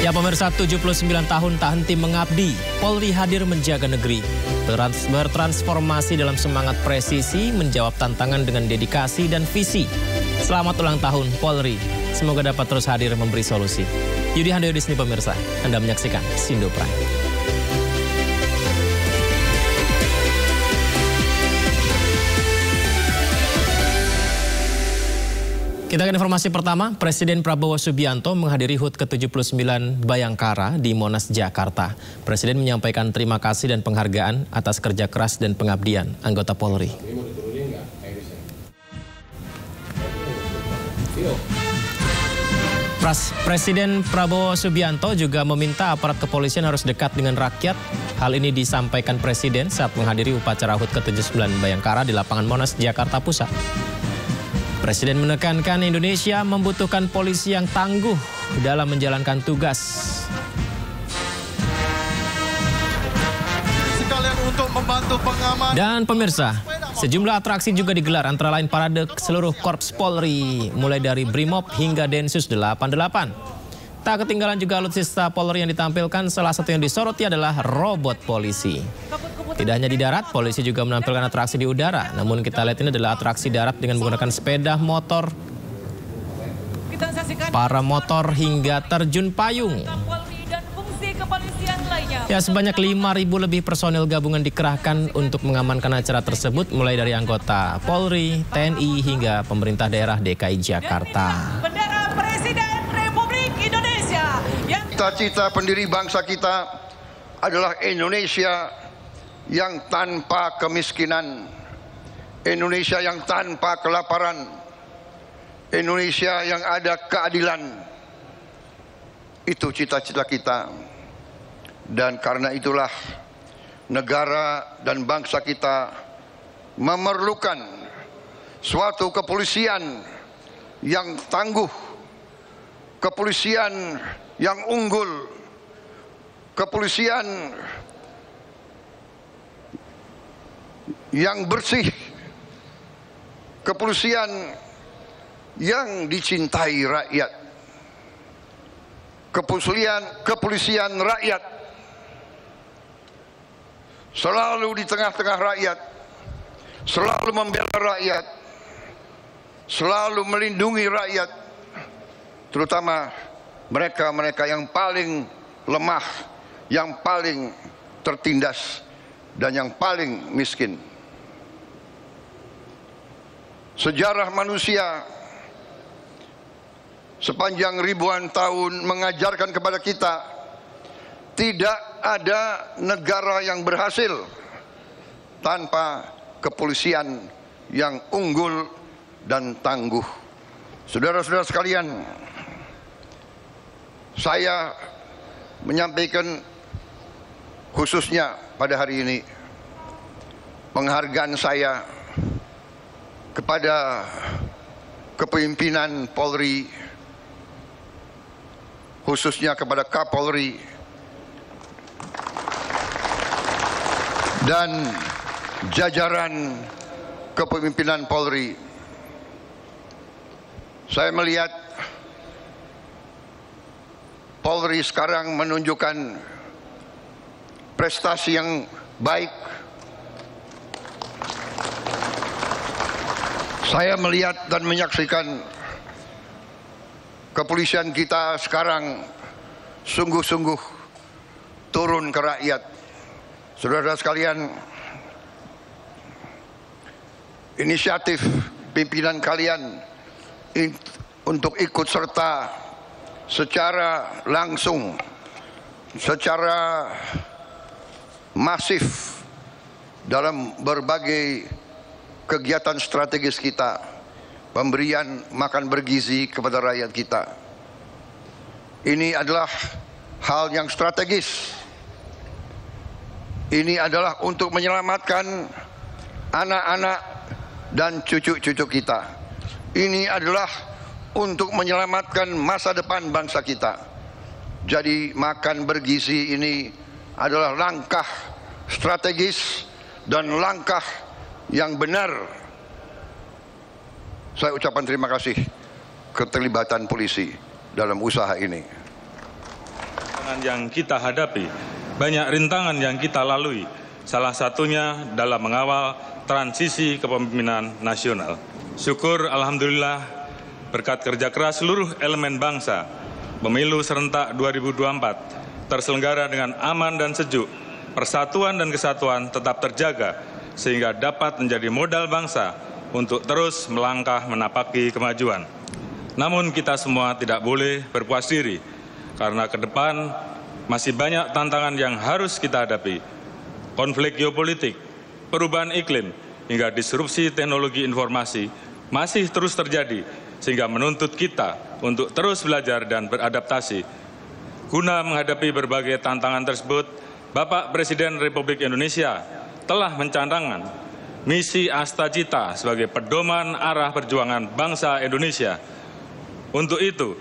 Ya pemirsa, 79 tahun tak henti mengabdi, Polri hadir menjaga negeri. Bertransformasi dalam semangat presisi, menjawab tantangan dengan dedikasi dan visi. Selamat ulang tahun Polri, semoga dapat terus hadir memberi solusi. Yudi Handoyo di sini pemirsa, Anda menyaksikan Sindo Prime. Kita ke informasi pertama, Presiden Prabowo Subianto menghadiri HUT ke-79 Bayangkara di Monas, Jakarta. Presiden menyampaikan terima kasih dan penghargaan atas kerja keras dan pengabdian anggota Polri. Presiden Prabowo Subianto juga meminta aparat kepolisian harus dekat dengan rakyat. Hal ini disampaikan Presiden saat menghadiri upacara HUT ke-79 Bayangkara di lapangan Monas, Jakarta Pusat. Presiden menekankan Indonesia membutuhkan polisi yang tangguh dalam menjalankan tugas. Sekalian untuk membantu pengamanan. Dan pemirsa, sejumlah atraksi juga digelar, antara lain parade seluruh Korps Polri, mulai dari Brimob hingga Densus 88. Tak ketinggalan juga alutsista Polri yang ditampilkan, salah satu yang disoroti adalah robot polisi. Tidak hanya di darat, polisi juga menampilkan atraksi di udara. Namun kita lihat ini adalah atraksi darat dengan menggunakan sepeda motor, para motor hingga terjun payung. Ya, sebanyak 5.000 lebih personil gabungan dikerahkan untuk mengamankan acara tersebut, mulai dari anggota Polri, TNI hingga pemerintah daerah DKI Jakarta. Bendera Presiden Republik Indonesia. Cita-cita pendiri bangsa kita adalah Indonesia yang tanpa kemiskinan, Indonesia yang tanpa kelaparan, Indonesia yang ada keadilan. Itu cita-cita kita. Dan karena itulah negara dan bangsa kita memerlukan suatu kepolisian yang tangguh, kepolisian yang unggul, kepolisian yang bersih, kepolisian yang dicintai rakyat, kepolisian rakyat, selalu di tengah-tengah rakyat, selalu membela rakyat, selalu melindungi rakyat, terutama mereka-mereka yang paling lemah, yang paling tertindas, dan yang paling miskin. Sejarah manusia sepanjang ribuan tahun mengajarkan kepada kita, tidak ada negara yang berhasil tanpa kepolisian yang unggul dan tangguh. Saudara-saudara sekalian, saya menyampaikan khususnya pada hari ini penghargaan saya kepada kepemimpinan Polri, khususnya kepada Kapolri dan jajaran kepemimpinan Polri. Saya melihat Polri sekarang menunjukkan prestasi yang baik. Saya melihat dan menyaksikan kepolisian kita sekarang sungguh-sungguh turun ke rakyat. Saudara-saudara sekalian, inisiatif pimpinan kalian untuk ikut serta secara langsung, secara masif dalam berbagai kegiatan strategis kita, pemberian makan bergizi kepada rakyat kita. Ini adalah hal yang strategis. Ini adalah untuk menyelamatkan anak-anak dan cucu-cucu kita. Ini adalah untuk menyelamatkan masa depan bangsa kita. Jadi makan bergizi ini adalah langkah strategis dan langkah yang benar. Saya ucapkan terima kasih keterlibatan polisi dalam usaha ini. yang kita hadapi, banyak rintangan yang kita lalui, salah satunya dalam mengawal transisi kepemimpinan nasional. Syukur alhamdulillah berkat kerja keras seluruh elemen bangsa, pemilu serentak 2024 terselenggara dengan aman dan sejuk, persatuan dan kesatuan tetap terjaga sehingga dapat menjadi modal bangsa untuk terus melangkah menapaki kemajuan. Namun kita semua tidak boleh berpuas diri, karena ke depan masih banyak tantangan yang harus kita hadapi. Konflik geopolitik, perubahan iklim, hingga disrupsi teknologi informasi masih terus terjadi, sehingga menuntut kita untuk terus belajar dan beradaptasi. Guna menghadapi berbagai tantangan tersebut, Bapak Presiden Republik Indonesia telah mencanangkan misi Astacita sebagai pedoman arah perjuangan bangsa Indonesia. Untuk itu,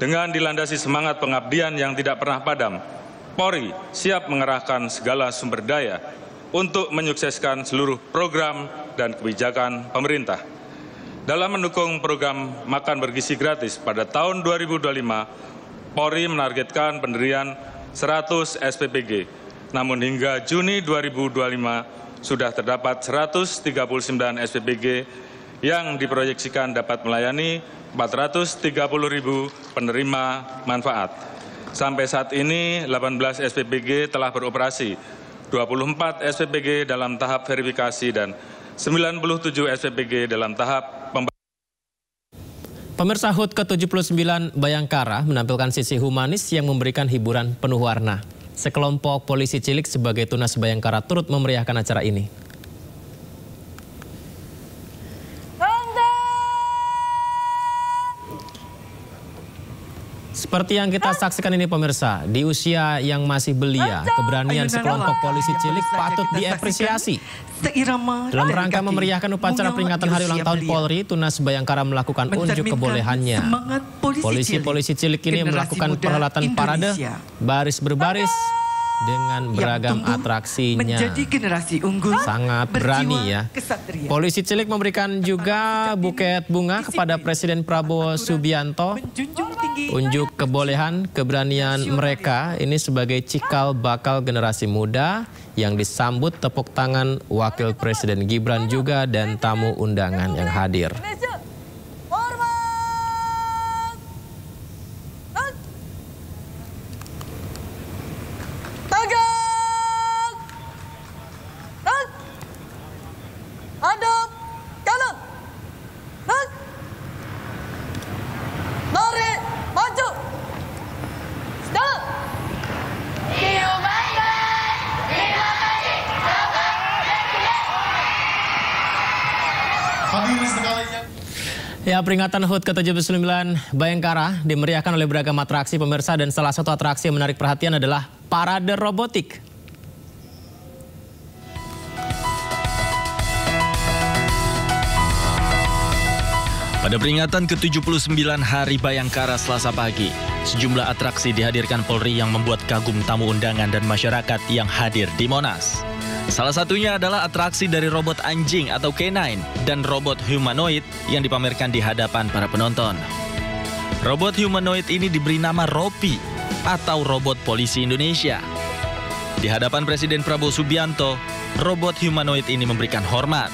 dengan dilandasi semangat pengabdian yang tidak pernah padam, Polri siap mengerahkan segala sumber daya untuk menyukseskan seluruh program dan kebijakan pemerintah. Dalam mendukung program makan bergizi gratis pada tahun 2025, Polri menargetkan pendirian 100 SPPG. Namun hingga Juni 2025 sudah terdapat 139 SPPG yang diproyeksikan dapat melayani 430.000 penerima manfaat. Sampai saat ini 18 SPPG telah beroperasi, 24 SPPG dalam tahap verifikasi dan 97 SPPG dalam tahap pembangunan. Pemirsa, HUT ke-79 Bayangkara menampilkan sisi humanis yang memberikan hiburan penuh warna. Sekelompok polisi cilik sebagai Tunas Bayangkara turut memeriahkan acara ini. Seperti yang kita saksikan ini pemirsa, di usia yang masih belia, keberanian sekelompok polisi cilik patut diapresiasi. Dalam rangka memeriahkan upacara peringatan Hari Ulang Tahun Polri, Tunas Bayangkara melakukan unjuk kebolehannya. Polisi-polisi cilik ini melakukan perhelatan parade baris berbaris dengan beragam atraksinya. Sangat berani ya. Polisi cilik memberikan juga buket bunga kepada Presiden Prabowo Subianto. Unjuk kebolehan keberanian mereka ini sebagai cikal bakal generasi muda yang disambut tepuk tangan Wakil Presiden Gibran juga dan tamu undangan yang hadir. Ya, peringatan HUT ke-79 Bayangkara dimeriahkan oleh beragam atraksi pemirsa, dan salah satu atraksi yang menarik perhatian adalah parade robotik. Pada peringatan ke-79 Hari Bayangkara Selasa pagi, sejumlah atraksi dihadirkan Polri yang membuat kagum tamu undangan dan masyarakat yang hadir di Monas. Salah satunya adalah atraksi dari robot anjing atau K9 dan robot humanoid yang dipamerkan di hadapan para penonton. Robot humanoid ini diberi nama Ropi atau robot polisi Indonesia. Di hadapan Presiden Prabowo Subianto, robot humanoid ini memberikan hormat.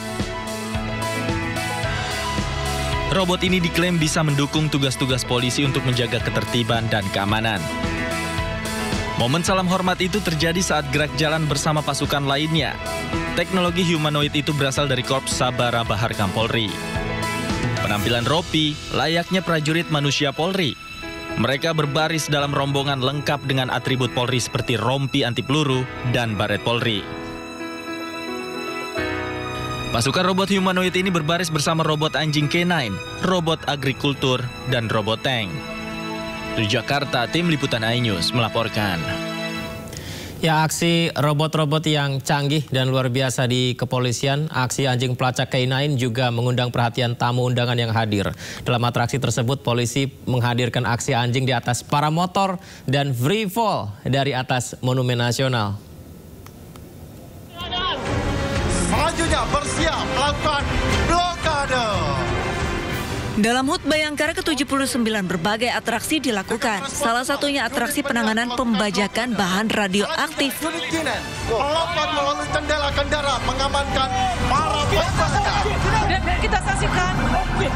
Robot ini diklaim bisa mendukung tugas-tugas polisi untuk menjaga ketertiban dan keamanan. Momen salam hormat itu terjadi saat gerak jalan bersama pasukan lainnya. Teknologi humanoid itu berasal dari Korps Sabara Baharkam Polri. Penampilan Ropi layaknya prajurit manusia Polri. Mereka berbaris dalam rombongan lengkap dengan atribut Polri seperti rompi anti peluru dan baret Polri. Pasukan robot humanoid ini berbaris bersama robot anjing K9, robot agrikultur, dan robot tank. Di Jakarta, tim Liputan iNews melaporkan. Ya, aksi robot-robot yang canggih dan luar biasa di kepolisian, aksi anjing pelacak K9 juga mengundang perhatian tamu undangan yang hadir. Dalam atraksi tersebut, polisi menghadirkan aksi anjing di atas paramotor dan free fall dari atas Monumen Nasional. Selanjutnya bersiap melakukan blokade. Dalam HUT Bayangkara ke-79 berbagai atraksi dilakukan. Salah satunya atraksi penanganan pembajakan bahan radioaktif. Melakukan melalui kendala mengamankan para pembajakan. Dan kita saksikan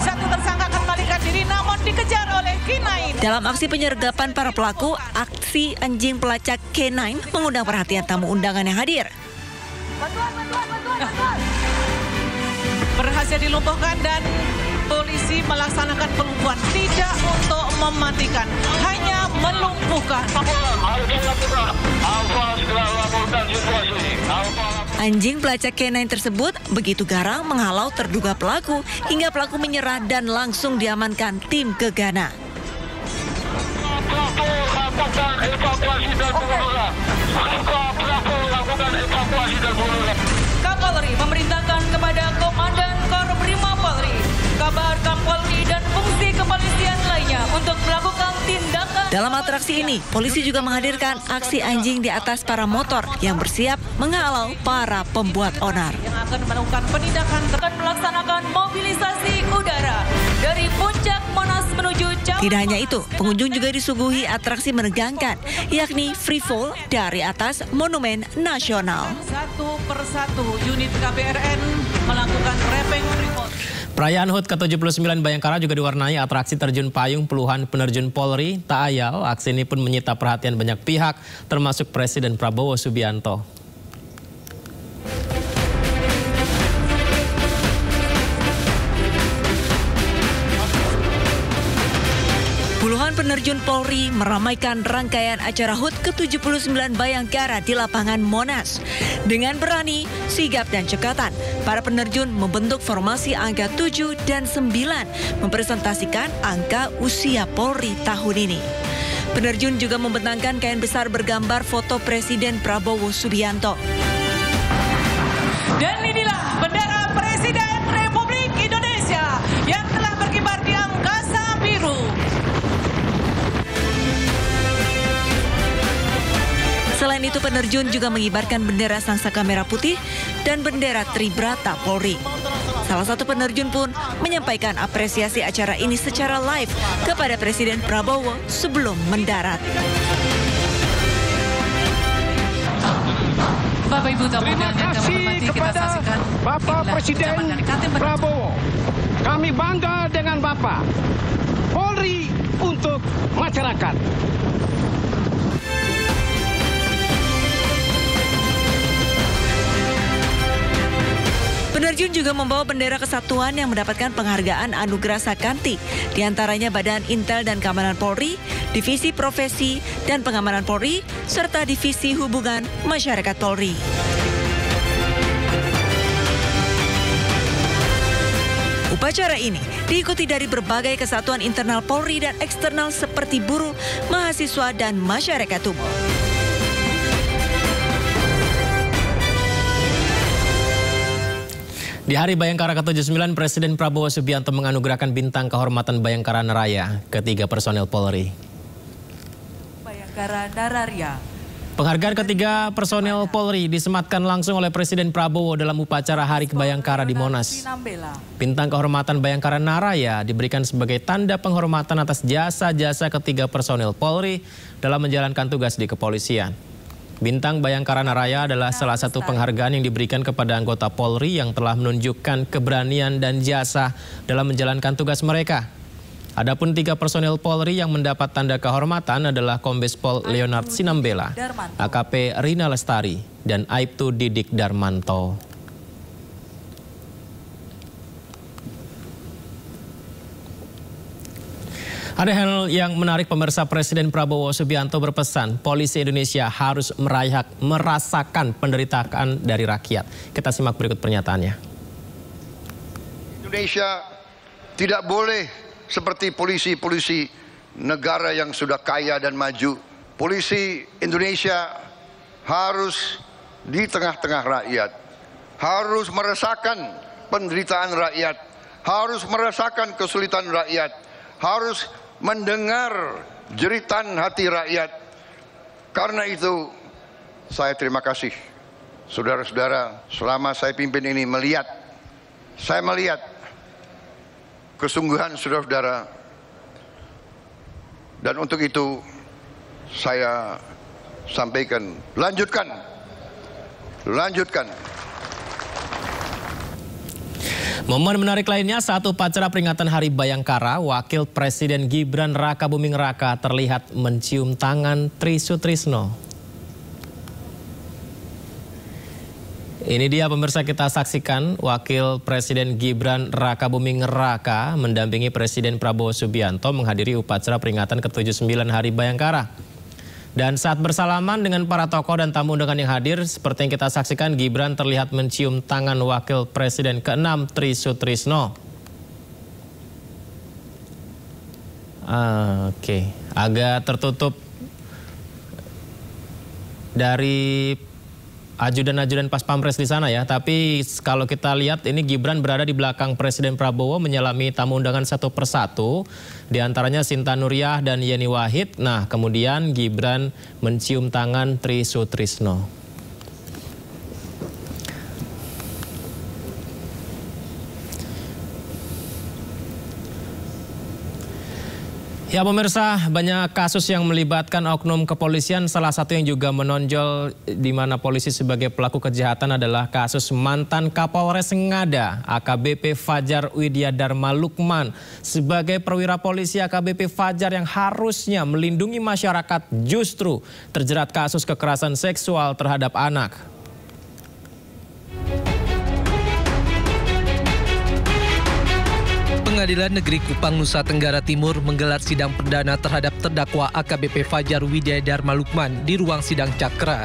satu tersangka akan melarikan diri namun dikejar oleh K9. Dalam aksi penyergapan para pelaku, aksi anjing pelacak K9 mengundang perhatian tamu undangan yang hadir. Berhasil dilumpuhkan dan polisi melaksanakan pelumpuhan, tidak untuk mematikan, hanya melumpuhkan. Anjing pelacak K9 tersebut begitu garang menghalau terduga pelaku hingga pelaku menyerah dan langsung diamankan tim gegana. Kapolri memerintahkan kepada Komandan Kor Brimob Polri, Kabar Kampolri dan fungsi kepolisian lainnya untuk melakukan tindakan. Dalam atraksi ini, polisi juga menghadirkan aksi anjing di atas para motor yang bersiap menghalau para pembuat onar. Yang akan melakukan penindakan akan melaksanakan mobilisasi udara dari puncak Monas menuju Cawang. Tidak hanya itu, pengunjung juga disuguhi atraksi menegangkan, yakni free fall dari atas Monumen Nasional. Satu persatu unit KBRN melakukan rapping free fall. Perayaan HUT ke-79 Bayangkara juga diwarnai atraksi terjun payung puluhan penerjun Polri. Tak ayal, aksi ini pun menyita perhatian banyak pihak, termasuk Presiden Prabowo Subianto. Puluhan penerjun Polri meramaikan rangkaian acara HUT ke-79 Bayangkara di lapangan Monas. Dengan berani, sigap dan cekatan, para penerjun membentuk formasi angka 7 dan 9, mempresentasikan angka usia Polri tahun ini. Penerjun juga membentangkan kain besar bergambar foto Presiden Prabowo Subianto. Dan inilah bendera Presiden Republik Indonesia yang telah berkibar di angkasa biru. Selain itu, penerjun juga mengibarkan bendera Sangsaka Merah Putih dan bendera Tribrata Polri. Salah satu penerjun pun menyampaikan apresiasi acara ini secara live kepada Presiden Prabowo sebelum mendarat. Bapak Ibu tamu Terima kasih kepada Bapak Presiden Prabowo. Kami bangga dengan Bapak. Polri untuk masyarakat. Penerjun juga membawa bendera kesatuan yang mendapatkan penghargaan Anugerah Sakanti, diantaranya Badan Intel dan Keamanan Polri, Divisi Profesi dan Pengamanan Polri, serta Divisi Hubungan Masyarakat Polri. Upacara ini diikuti dari berbagai kesatuan internal Polri dan eksternal seperti buruh, mahasiswa, dan masyarakat umum. Di Hari Bayangkara ke-79, Presiden Prabowo Subianto menganugerahkan bintang kehormatan Bayangkara Naraya ketiga personel Polri. Bayangkara Naraya. Penghargaan ketiga personel Polri disematkan langsung oleh Presiden Prabowo dalam upacara Hari Bayangkara di Monas. Bintang kehormatan Bayangkara Naraya diberikan sebagai tanda penghormatan atas jasa-jasa ketiga personel Polri dalam menjalankan tugas di kepolisian. Bintang Bayangkara Naraya adalah salah satu penghargaan yang diberikan kepada anggota Polri yang telah menunjukkan keberanian dan jasa dalam menjalankan tugas mereka. Adapun tiga personel Polri yang mendapat tanda kehormatan adalah Kombes Pol Leonard Sinambela, AKP Rina Lestari, dan Aibtu Didik Darmanto. Ada hal yang menarik pemirsa. Presiden Prabowo Subianto berpesan polisi Indonesia harus merasakan penderitaan dari rakyat. Kita simak berikut pernyataannya. Indonesia tidak boleh seperti polisi-polisi negara yang sudah kaya dan maju. Polisi Indonesia harus di tengah-tengah rakyat, harus merasakan penderitaan rakyat, harus merasakan kesulitan rakyat, harus mendengar jeritan hati rakyat. Karena itu saya terima kasih saudara-saudara, selama saya pimpin ini saya melihat kesungguhan saudara-saudara. Dan untuk itu saya sampaikan, lanjutkan. Momen menarik lainnya saat upacara peringatan Hari Bayangkara, Wakil Presiden Gibran Rakabuming Raka terlihat mencium tangan Tri Sutrisno. Ini dia pemirsa, kita saksikan Wakil Presiden Gibran Rakabuming Raka mendampingi Presiden Prabowo Subianto menghadiri upacara peringatan ke-79 Hari Bayangkara. Dan saat bersalaman dengan para tokoh dan tamu undangan yang hadir, seperti yang kita saksikan, Gibran terlihat mencium tangan Wakil Presiden ke-6 Tri Sutrisno. Oke, agak tertutup dari ajudan-ajudan pas pampres di sana ya. Tapi kalau kita lihat ini Gibran berada di belakang Presiden Prabowo menyelami tamu undangan satu persatu. Di antaranya Sinta Nuriyah dan Yeni Wahid. Nah, kemudian Gibran mencium tangan Tri Sutrisno. Ya pemirsa, banyak kasus yang melibatkan oknum kepolisian. Salah satu yang juga menonjol di mana polisi sebagai pelaku kejahatan adalah kasus mantan Kapolres Ngada, AKBP Fajar Widya Dharma Lukman. Sebagai perwira polisi, AKBP Fajar yang harusnya melindungi masyarakat justru terjerat kasus kekerasan seksual terhadap anak. Pengadilan Negeri Kupang, Nusa Tenggara Timur menggelar sidang perdana terhadap terdakwa AKBP Fajar Widya Dharma Lukman di ruang sidang Cakra.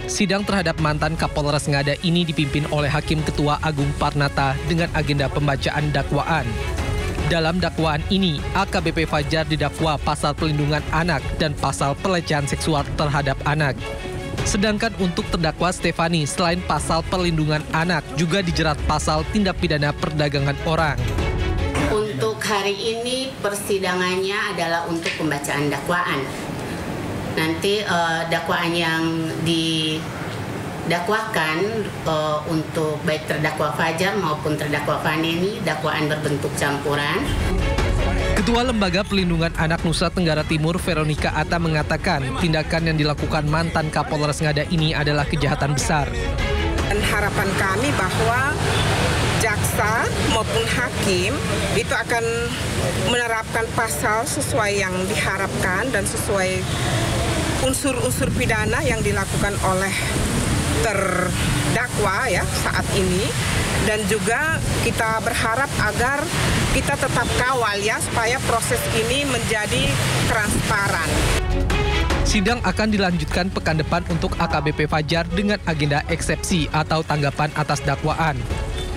Sidang terhadap mantan Kapolres Ngada ini dipimpin oleh Hakim Ketua Agung Parnata dengan agenda pembacaan dakwaan. Dalam dakwaan ini, AKBP Fajar didakwa pasal pelindungan anak dan pasal pelecehan seksual terhadap anak. Sedangkan untuk terdakwa Stefani, selain pasal perlindungan anak, juga dijerat pasal tindak pidana perdagangan orang. Untuk hari ini persidangannya adalah untuk pembacaan dakwaan. Nanti dakwaan yang didakwakan untuk baik terdakwa Fajar maupun terdakwa Fani ini dakwaan berbentuk campuran. Ketua Lembaga Pelindungan Anak Nusa Tenggara Timur, Veronica Atta, mengatakan tindakan yang dilakukan mantan Kapolres Ngada ini adalah kejahatan besar. Dan harapan kami bahwa jaksa maupun hakim itu akan menerapkan pasal sesuai yang diharapkan dan sesuai unsur-unsur pidana yang dilakukan oleh terdakwa ya saat ini. Dan juga kita berharap agar kita tetap kawal ya supaya proses ini menjadi transparan. Sidang akan dilanjutkan pekan depan untuk AKBP Fajar dengan agenda eksepsi atau tanggapan atas dakwaan.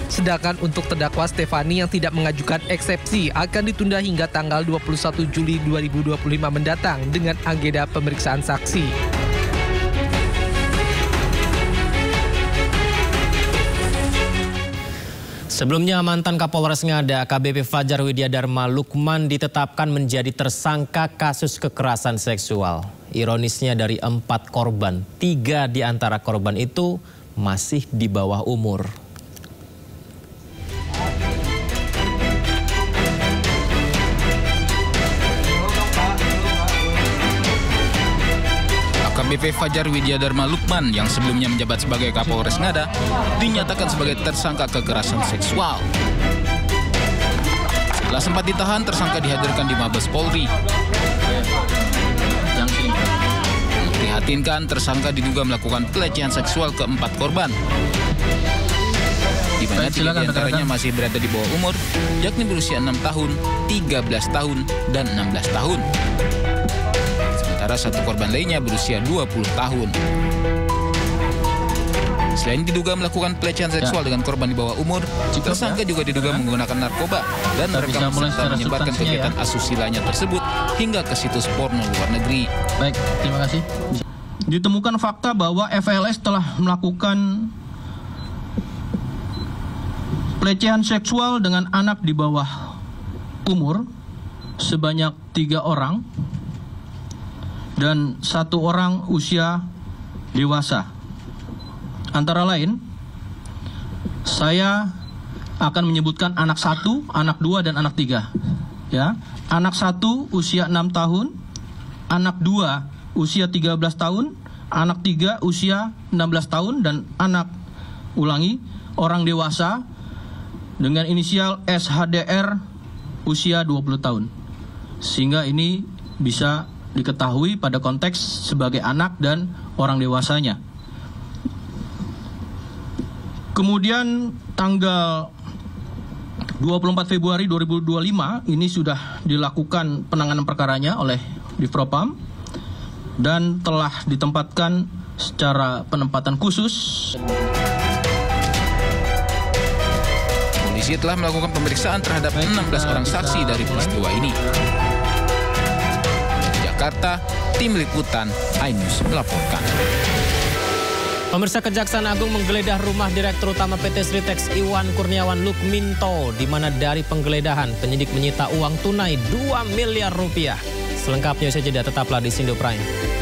Sedangkan untuk terdakwa Stefani yang tidak mengajukan eksepsi akan ditunda hingga tanggal 21 Juli 2025 mendatang dengan agenda pemeriksaan saksi. Sebelumnya mantan Kapolres Ngada AKBP Fajar Widya Dharma Lukman ditetapkan menjadi tersangka kasus kekerasan seksual. Ironisnya dari 4 korban, 3 di antara korban itu masih di bawah umur. AKBP Fajar Widya Dharma Lukman yang sebelumnya menjabat sebagai Kapolres Ngada dinyatakan sebagai tersangka kekerasan seksual. Setelah sempat ditahan, tersangka dihadirkan di Mabes Polri. Prihatinkan, tersangka diduga melakukan pelecehan seksual ke 4 korban. Di mana 3 diantaranya masih berada di bawah umur, yakni berusia 6 tahun, 13 tahun, dan 16 tahun. Sementara 1 korban lainnya berusia 20 tahun. Selain diduga melakukan pelecehan seksual dengan korban di bawah umur, tersangka juga diduga menggunakan narkoba dan merekam serta menyebarkan kegiatan asusilanya tersebut hingga ke situs porno luar negeri. Baik, terima kasih. Ditemukan fakta bahwa FLS telah melakukan pelecehan seksual dengan anak di bawah umur sebanyak 3 orang dan 1 orang usia dewasa. Antara lain, saya akan menyebutkan anak 1, anak 2, dan anak 3. Ya, anak 1 usia 6 tahun, anak 2 usia 13 tahun, anak 3 usia 16 tahun, dan anak, ulangi, orang dewasa dengan inisial SHDR usia 20 tahun. Sehingga ini bisa diketahui pada konteks sebagai anak dan orang dewasanya. Kemudian tanggal 24 Februari 2025 ini sudah dilakukan penanganan perkaranya oleh Divpropam dan telah ditempatkan secara penempatan khusus. Polisi telah melakukan pemeriksaan terhadap 16 orang saksi dari peristiwa ini. Dari Jakarta, tim liputan iNews melaporkan. Pemirsa, Kejaksaan Agung menggeledah rumah Direktur Utama PT Sritex Iwan Kurniawan Lukminto, di mana dari penggeledahan penyidik menyita uang tunai 2 miliar rupiah. Selengkapnya usai jeda, tetaplah di Sindo Prime.